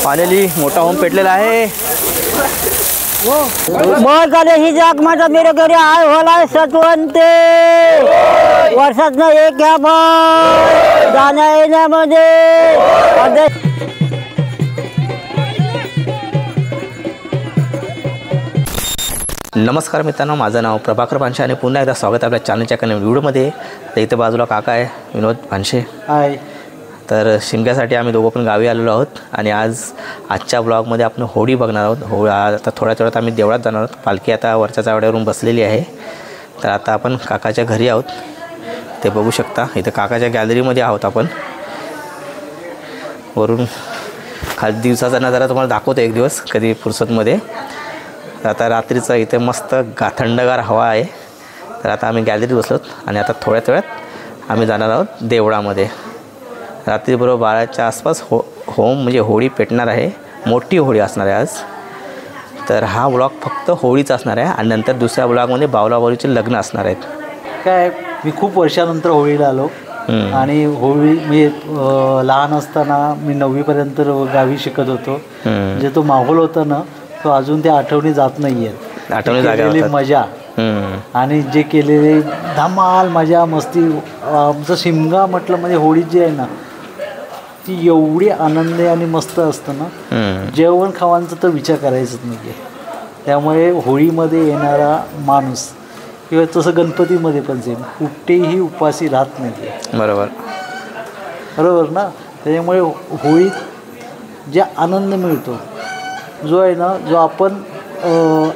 Finally मोठा home पेटलेला आहे। बोल गणेश जाग माझा मेरे घरी आय होला सत्वंते वर्षात एक घ्या पण जाण्या येण्यामध्ये। नमस्कार मित्रांनो, माझं नाव प्रभाकर भानशे आणि पुन्हा एकदा स्वागत आहे आपल्या चॅनलच्या एका व्हिडिओमध्ये। तर इथे बाजूला काका आहे विनोद भानशे। हाय। तर शिमग्यासाठी आम्ही दोघं पण गावी आलेलो आहोत आणि आजच्या ब्लॉगमध्ये आपण होळी बघणार आहोत। आता थोड्या वेळात आम्ही देवळात जाणार आहोत। पालखी आता वरच्या चावड्यावरून बसलेली आहे। तर आता आपण काकाच्या घरी आहोत, ते बघू शकता। इथे काकाच्या गॅलरीमध्ये आहोत आपण। वरून खाली दिवसाचा नजारा तुम्हाला दाखवतो एक दिवस कधी फुरसतमध्ये। आता रात्रीचं इथे मस्त थंडगार हवा आहे। तर आता आम्ही गॅलरीत बसलोत आणि आता थोड्याच वेळात आम्ही जाणार आहोत देवळामध्ये। रात्री बरोबर 12च्या आसपास होम म्हणजे होळी पेटणार आहे। मोठी होळी असणार आहे आज। तर हा ब्लॉग फक्त होळीचा असणार आहे आणि नंतर दुसऱ्या ब्लॉगमध्ये बावलाबावलीचे लग्न असणार आहेत। काय मी खूप वर्षानंतर होळीला आलो आणि होळी मी लहान असताना मी 9वीपर्यंत गावी शिकत होतो। म्हणजे तो माहोल होता ना, तो अजून त्या आठवणी जात नाही आहेत। आठवणी केलेली मजा आणि जे केलेले धमाल मजा मस्ती। आमचं शिमगा म्हटलं म्हणजे होळी जी आहे ना, ती एवढी आनंदी आणि मस्त असतं ना, जेवण खावांचा तर विचार करायचंच नाही आहे। त्यामुळे होळीमध्ये येणारा माणूस किंवा तसं गणपतीमध्ये पण सेम कुठेही उपाशी राहत नाही आहे। बरोबर ना। त्याच्यामुळे होळीत जे आनंद मिळतो जो आहे ना, जो आपण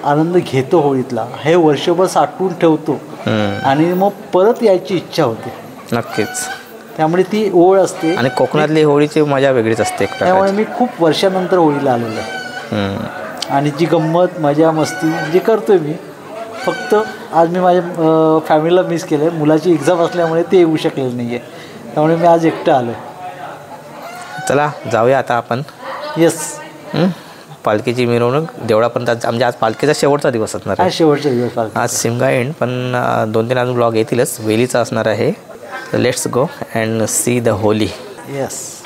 आनंद घेतो होळीतला, हे वर्षभर साठवून ठेवतो आणि मग परत यायची इच्छा होते। नक्कीच। त्यामुळे ती ओळ असते आणि कोकणातली होळीची मजा वेगळीच असते। त्यामुळे मी खूप वर्षानंतर होळीला आलेलो आहे आणि जी गंमत मजा मस्ती जी करतोय मी, फक्त आज मी माझ्या फॅमिलीला मिस केलं आहे। मुलाची एक्झाम असल्यामुळे ते येऊ शकलेलं नाही आहे, त्यामुळे मी आज एकटं आलो आहे। चला जाऊया आता आपण। येस। पालखीची मिरवणूक देवळापर्यंत म्हणजे आज पालखीचा शेवटचा दिवस असणार आहे। आज शेवटचा दिवस आज शिमगा एंड, पण 2-3 अजून ब्लॉग येतीलच। वेलीचा असणार आहे। Let's go and see the Holy. Yes.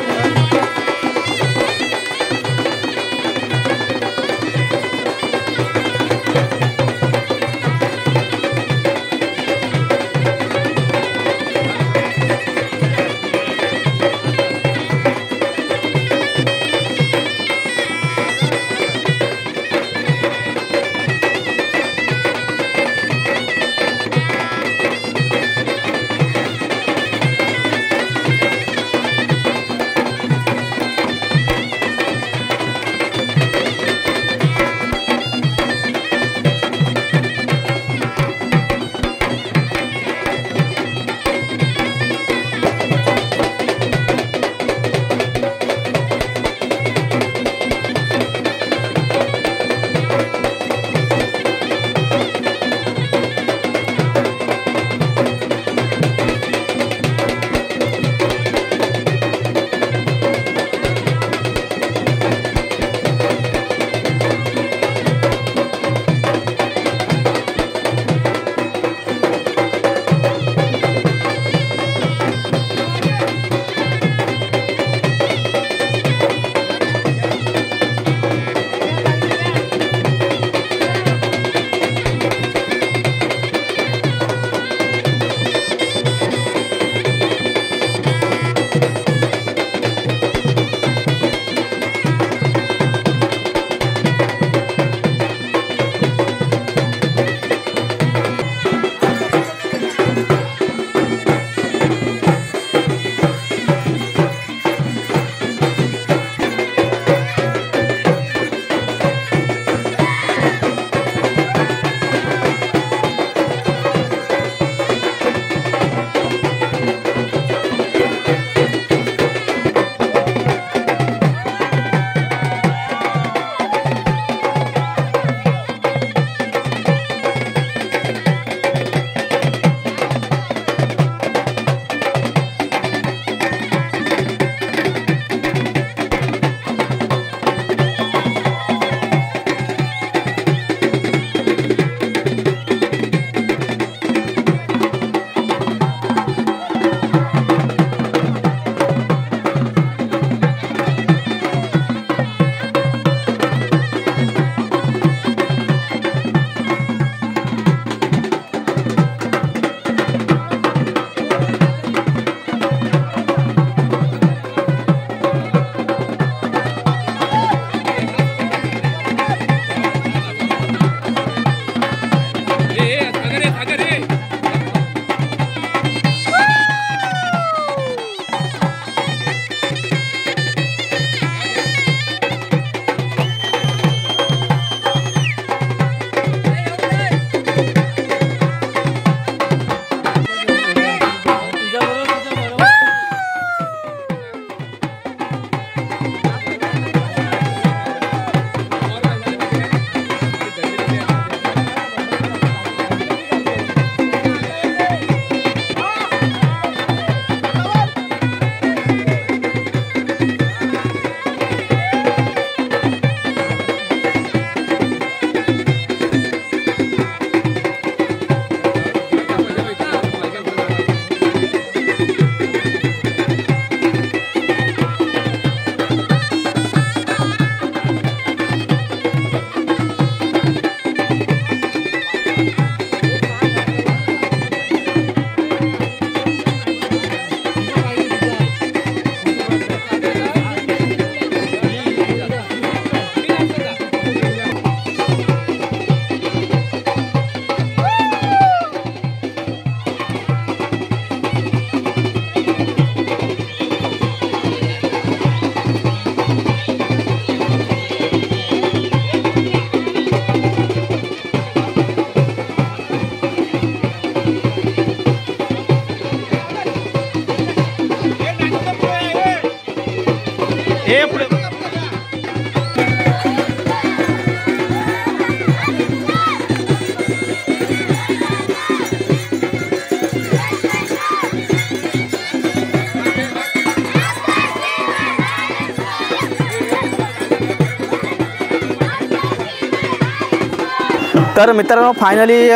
तर मित्रांनो फायनली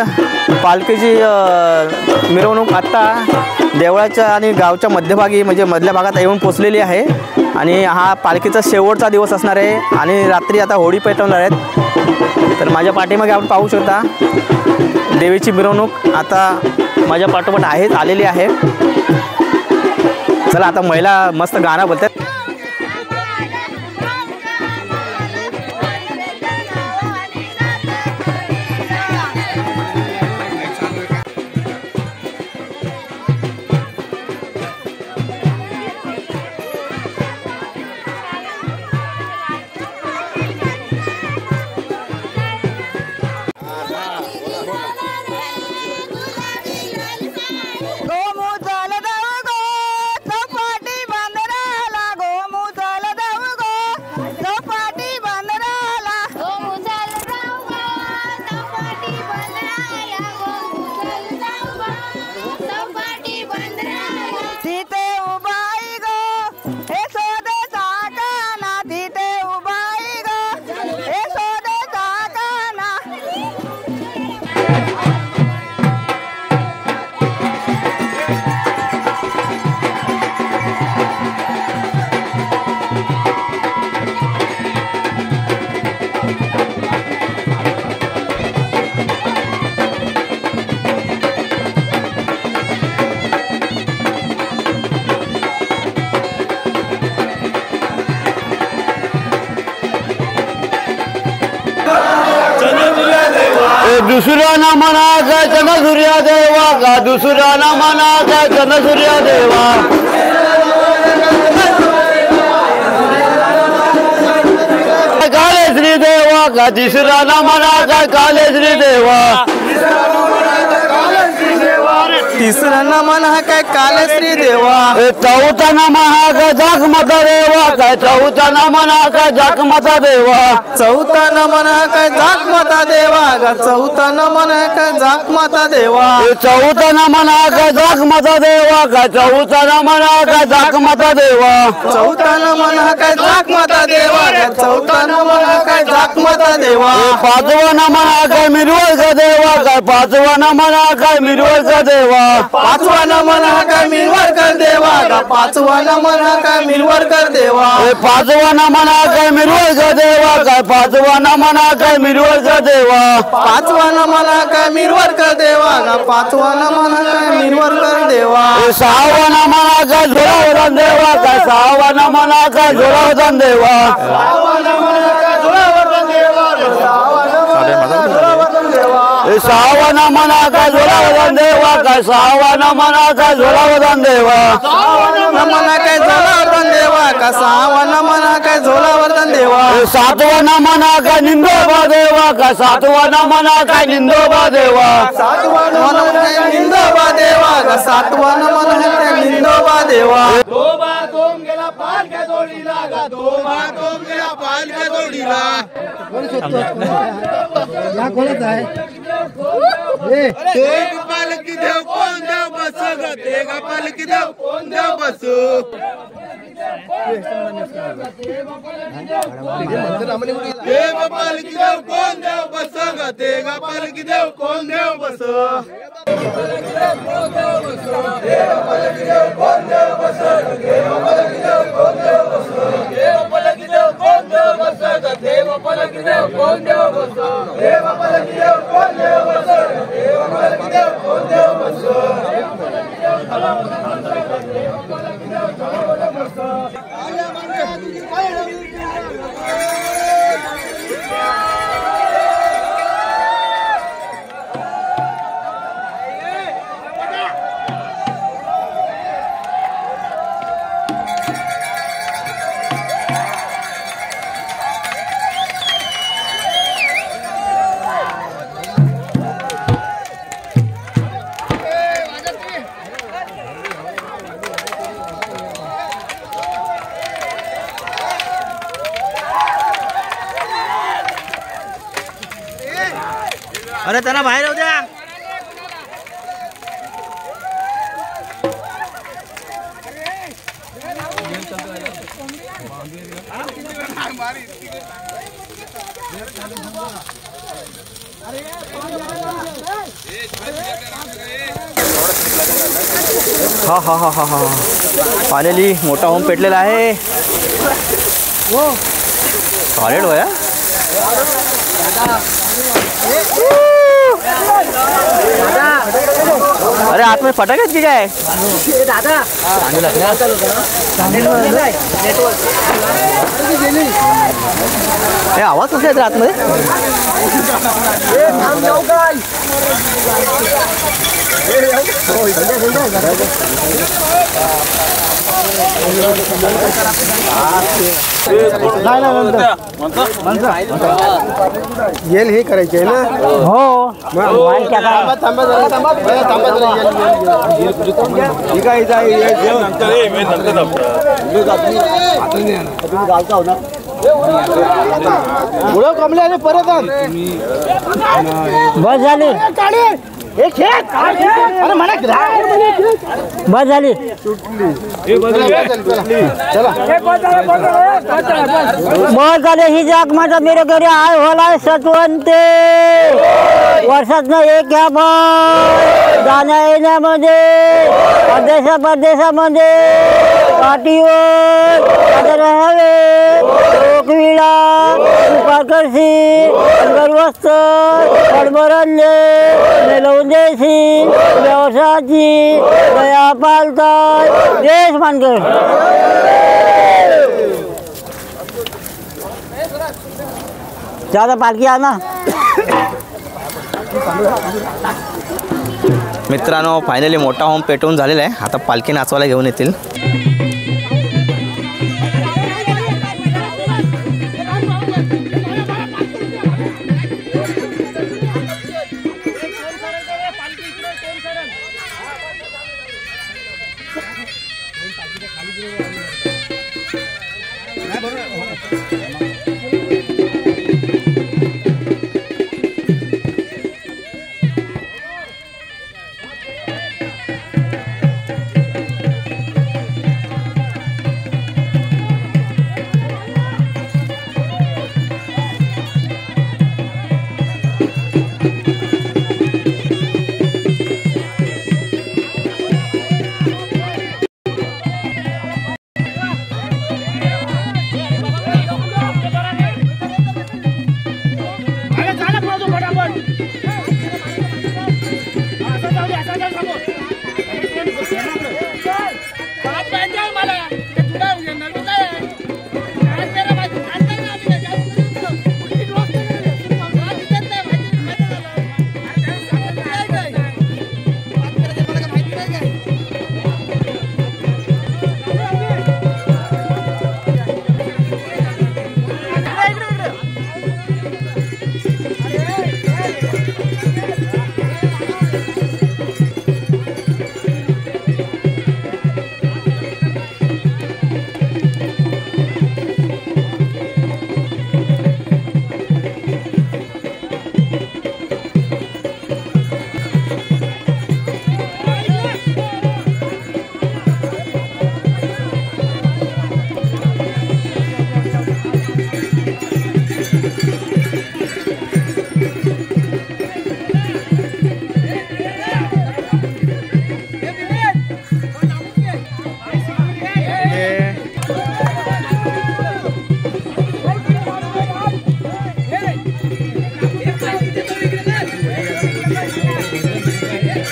पालखीची मिरवणूक आत्ता देवळाच्या आणि गावच्या मध्यभागी म्हणजे मधल्या भागात येऊन पोचलेली आहे आणि हा पालखीचा शेवटचा दिवस असणार आहे आणि रात्री आता होळी पेटवणार आहेत। तर माझ्या पाठीमागे आपण पाहू शकता देवीची मिरवणूक आता माझ्या पाठोपाठ आहेच आलेली आहे। चला आता महिला मस्त गाणं बोलतात। दुसरा ना म्हणा काय चंद सूर्या देवा का दुसरा ना म्हणा काय चंद सूर्या देवा काले श्री देवा का तिसरा ना म्हणा काय काले श्री देवा तिसरा नमन हा काय काले श्री देवा चौथा नमन हा काय जागमाता देवा काय चौथा नमन हा काय जागमाता देवा चौथा नमन हा काय जागमाता देवा गा चौथा नमन हा काय जागमाता देवा चौथा नमन हा काय जागमाता देवा काय चौथा नमन हा काय जागमाता देवा चौथा नमन हा काय जागमाता देवा गा चौथा नमन हा काय जागमाता देवा पाचवा नमन हा काय मिरवळचा देवा काय पाचवा नमन हा काय मिरवळचा देवा पाचवा नमन हा काय मिरवर कर देवा गा पाचवा नमन हा काय मिरवर कर देवा पाचवा नमन हा काय मिरवळचा देवा काय पाचवा नमन हा काय मिरवळचा देवा पाचवा नमन हा काय मिरवर कर देवा गा पाचवा नमन हा काय मिरवर कर देवा सहावा नमन हा काय झोळावदान देवा काय सहावा नमन हा काय झोळावदान देवा सहावा नमन हा काय झोळावदान देवा काय सहावा नमन हा काय झोळावदान देवा नमन हा काय झोळावदान देवा का सहावा नमन हा काय झोळावदान देवा सातवा नमन हा काय निंदोबा देवा काय सातवा नमन हा काय निंदोबा देवा सातवा नमन हा काय निंदोबा देवा का सातवा नमन हा काय निंदोबा देवा दोबा दोम गेला पालख्या जोडीला गा दोबा दोम गेला पालख्या जोडीला तेग पालकी देव कोण देव बस ग तेग पालकी देव कोण देव बस देव पालकी देव कोण देव बस ग तेग पालकी देव कोण देव बस अरे त्यांना बाहेर येऊ द्या. हा हा हा हा हा फायनली मोठा होम पेटलेला आहे. सॉलिड होया. अरे आतमध्ये फटाके आहेत की काय? हे आवाज कसा येतो आतमध्ये? येल हे करायचे ना. हो कमले आणि परत बस झाली. अरे म्हणा बस झाली. बस झाले. ही जाग माझा मेरे घरी आय होला सत्वंते. वर्षातनं एक ह्या पण जाण्या येण्यामध्ये परदेशामध्ये पाठीवर हवे रोकविळा करशी गर्वस्थ कडबरल्ले मेलवून देशी व्यवसायाची दया पालताय देश मानकर. ज्यादा पालखी आणा. मित्रांनो फायनली मोठा होम पेटवून झालेला आहे. आता पालखी नाचवायला घेऊन येतील.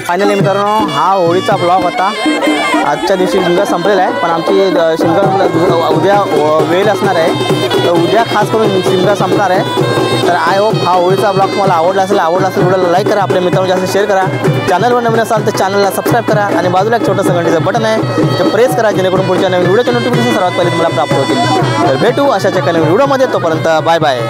फायनली मित्रांनो हा होळीचा ब्लॉग होता. आजच्या दिवशी शिमगा संपलेला आहे, पण आमची शिमगा उद्या वेळ असणार आहे, तर उद्या खास करून शिमगा संपणार आहे. तर आय होप हा होळीचा ब्लॉग तुम्हाला आवडला असेल व्हिडिओला लाईक करा, आपल्या मित्रांना जास्त शेअर करा. चॅनलवर नवीन असाल तर चॅनलला सबस्क्राईब करा आणि बाजूला एक छोटंसं घंटीचं बटन आहे ते प्रेस करा, जेणेकरून पुढच्या नवीन व्हिडिओचे नोटिफिकेशन सर्वात पहिले तुम्हाला प्राप्त होतील. तर भेटू अशाच एका नवीन व्हिडिओमध्ये. तोपर्यंत बाय बाय.